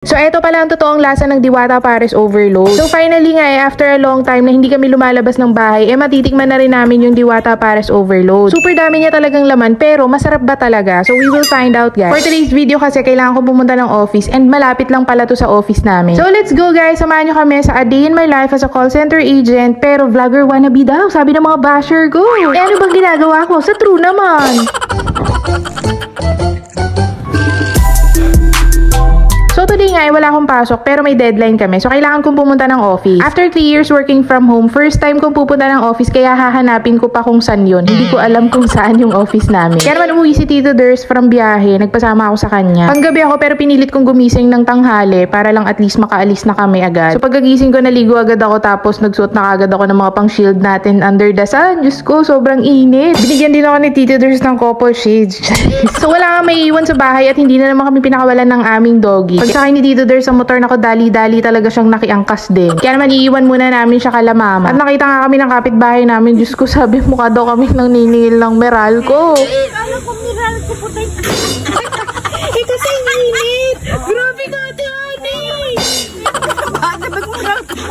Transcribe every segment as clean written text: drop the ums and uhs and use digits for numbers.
So, eto pala ang totoong lasa ng Diwata Pares Overload. So, finally nga after a long time na hindi kami lumalabas ng bahay, matitikman na rin namin yung Diwata Pares Overload. Super dami niya talagang laman, pero masarap ba talaga? So, we will find out, guys. For today's video kasi, kailangan ko pumunta ng office and malapit lang pala to sa office namin. So, let's go, guys. Samahan nyo kami sa a day in my life as a call center agent, pero vlogger wannabe daw, sabi ng mga basher ko. Ano bang ginagawa ko? Sa true naman. So today nga wala akong pasok pero may deadline kami. So kailangan kong pumunta ng office. After 3 years working from home, first time kong pupunta ng office kaya hahanapin ko pa kung saan yun. Hindi ko alam kung saan yung office namin. Kaya naman umuwi si Tito Ders from biyahe. Nagpasama ako sa kanya. Panggabi ako pero pinilit kong gumising ng tanghali para lang at least makaalis na kami agad. So pagkagising ko naligo agad ako tapos nagsuot na agad ako ng mga pang shield natin under the sun. Diyos ko, sobrang init. Binigyan din ako ni Tito Ders ng couple shades. So wala nga may iwan sa bahay at hindi na naman kami pinakawalan ng aming doggy. Sakay ni Tito Ders sa motor na ko, dali-dali talaga siyang nakiangkas din. Kaya naman iiwan muna namin siya kala mama. At nakita nga kami ng kapitbahay namin. Diyos ko, sabi mukha daw kami nang niningil ng Meralco. Ano kung Meralco po tayo? Ito sa init! Grabe ka, Ate Ani! Bakit ba Meralco?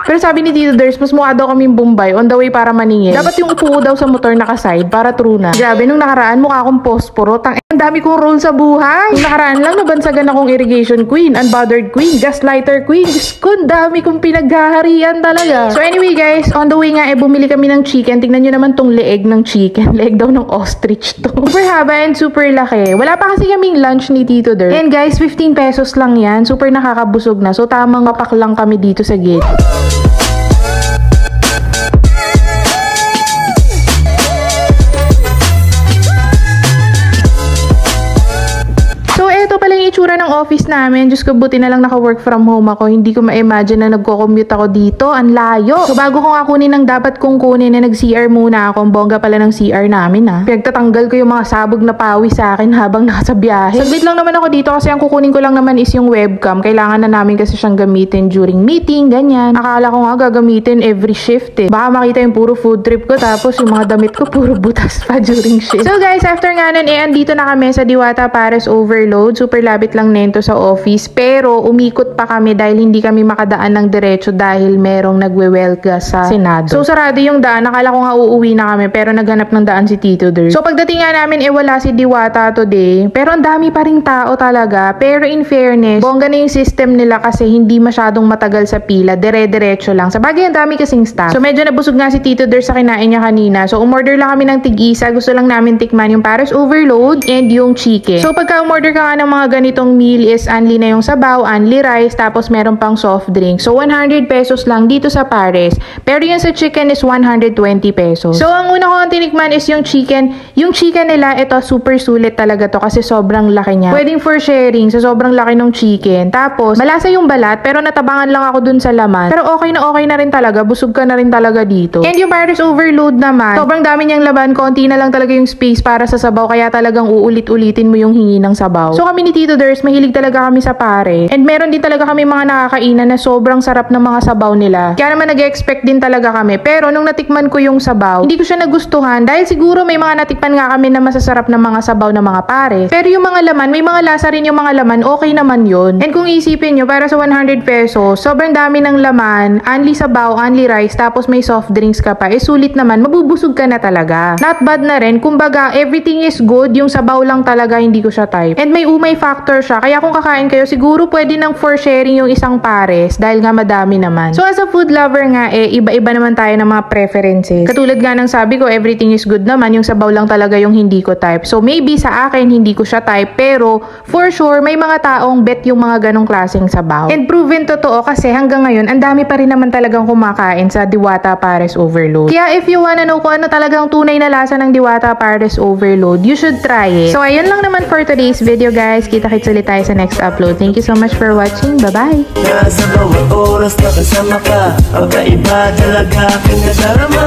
Pero sabi ni Tito Ders, mas mukha daw kaming Bombay on the way para maningil. Dapat yung upo daw sa motor nakaside para true na. Grabe, nung nakaraan mukha akong posporo. Ang dami kong role sa buhay. Nung nakaraan lang nabansagan akong irrigation queen, unbothered queen, gaslighter queen. Diyos ko, dami kong pinaghaharian talaga. So anyway guys, on the way nga bumili kami ng chicken. Tingnan nyo naman tong leeg ng chicken. Leeg daw ng ostrich to. Super haba and super laki. Wala pa kasi kaming lunch ni Tito Ders. And guys, 15 pesos lang yan. Super nakakabusog na. So tamang mapak lang kami dito sa gate. Itsura ng office namin. Diyos ko, buti na lang naka-work from home ako. Hindi ko ma-imagine na nagko-commute ako dito. Ang layo. So, bago ko nga kunin ang dapat kong kunin na nag-CR muna ako. Ang bongga pala ng CR namin, ha. Pinagtatanggal ko yung mga sabog na pawis sa akin habang nasa biyahe. Saglit lang naman ako dito kasi ang kukunin ko lang naman is yung webcam. Kailangan na namin kasi siyang gamitin during meeting, ganyan. Akala ko nga gagamitin every shift, eh. Baka makita yung puro food trip ko tapos yung mga damit ko puro butas pa during shift. So, guys, after nga nun, andito na kami sa Diwata Pares Overload. Super labit lang nento sa office, pero umikot pa kami dahil hindi kami makadaan ng diretso dahil merong nagwewelga sa Senado. So sarado yung daan. Nakala ko nga uuwi na kami pero naghanap ng daan si Tito Ders. So pagdating nga namin wala si Diwata today, pero ang dami pa ring tao talaga. Pero in fairness, bongga na yung system nila kasi hindi masyadong matagal sa pila, dire-diretso lang. Sa bagay ang dami kasing staff. So medyo nabusog nga si Tito Ders sa kinain niya kanina. So umorder lang kami ng tig-isa. Gusto lang namin tikman yung Pares Overload and yung chicken. So pagka umorder ka nga ng mga ganitong meal is only na yung sabaw, only rice, tapos meron pang soft drink. So 100 pesos lang dito sa Pares. Pero yung sa chicken is 120 pesos. So ang una ko ang tinikman is yung chicken. Yung chicken nila, ito super sulit talaga to kasi sobrang laki niya. Pwedeng for sharing sa sobrang laki ng chicken. Tapos malasa yung balat pero natabangan lang ako dun sa laman. Pero okay na rin talaga. Busog ka na rin talaga dito. And yung Pares Overload naman, sobrang dami niyang laman. Konti na lang talaga yung space para sa sabaw kaya talagang uulit-ulitin mo yung hingi ng sabaw. So kami ni Tito Ders, mahilig talaga kami sa Pares. And meron din talaga kami mga nakakainan na sobrang sarap ng mga sabaw nila. Kaya naman nag-expect din talaga kami. Pero nung natikman ko yung sabaw, hindi ko siya nagustuhan dahil siguro may mga natikman nga kami na masasarap na mga sabaw ng mga Pares. Pero yung mga laman, may mga lasa rin yung mga laman, okay naman yun. And kung isipin nyo, para sa 100 pesos, sobrang dami ng laman, only sabaw, only rice, tapos may soft drinks ka pa, sulit naman, mabubusog ka na talaga. Not bad na rin. Kumbaga, everything is good, yung sabaw lang talaga hindi ko siya type. And may umay factor siya, kaya kung kakain kayo, siguro pwede nang for sharing yung isang Pares dahil nga madami naman. So as a food lover nga, iba-iba naman tayo ng mga preferences. Katulad nga ng sabi ko, everything is good naman, yung sabaw lang talaga yung hindi ko type. So maybe sa akin, hindi ko siya type, pero for sure, may mga taong bet yung mga ganong klaseng sabaw. And proven totoo kasi hanggang ngayon, ang dami pa rin naman talagang kumakain sa Diwata Pares Overload. Kaya if you wanna know kung ano talagang tunay na lasa ng Diwata Pares Overload, you should try it. So ayun lang naman for today's video, guys. Kita-kits ulit tayo sa next upload. Thank you so much for watching. Bye-bye! Nasa bawat oras na kasama ka, pagkaiba talaga aking nadarama.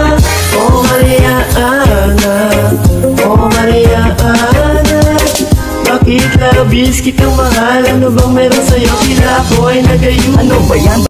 Oh Maria Ana, oh Maria Ana, bakit labis kitang mahal? Ano bang meron sa'yo? Sila ko ay nagayon. Ano ba yan?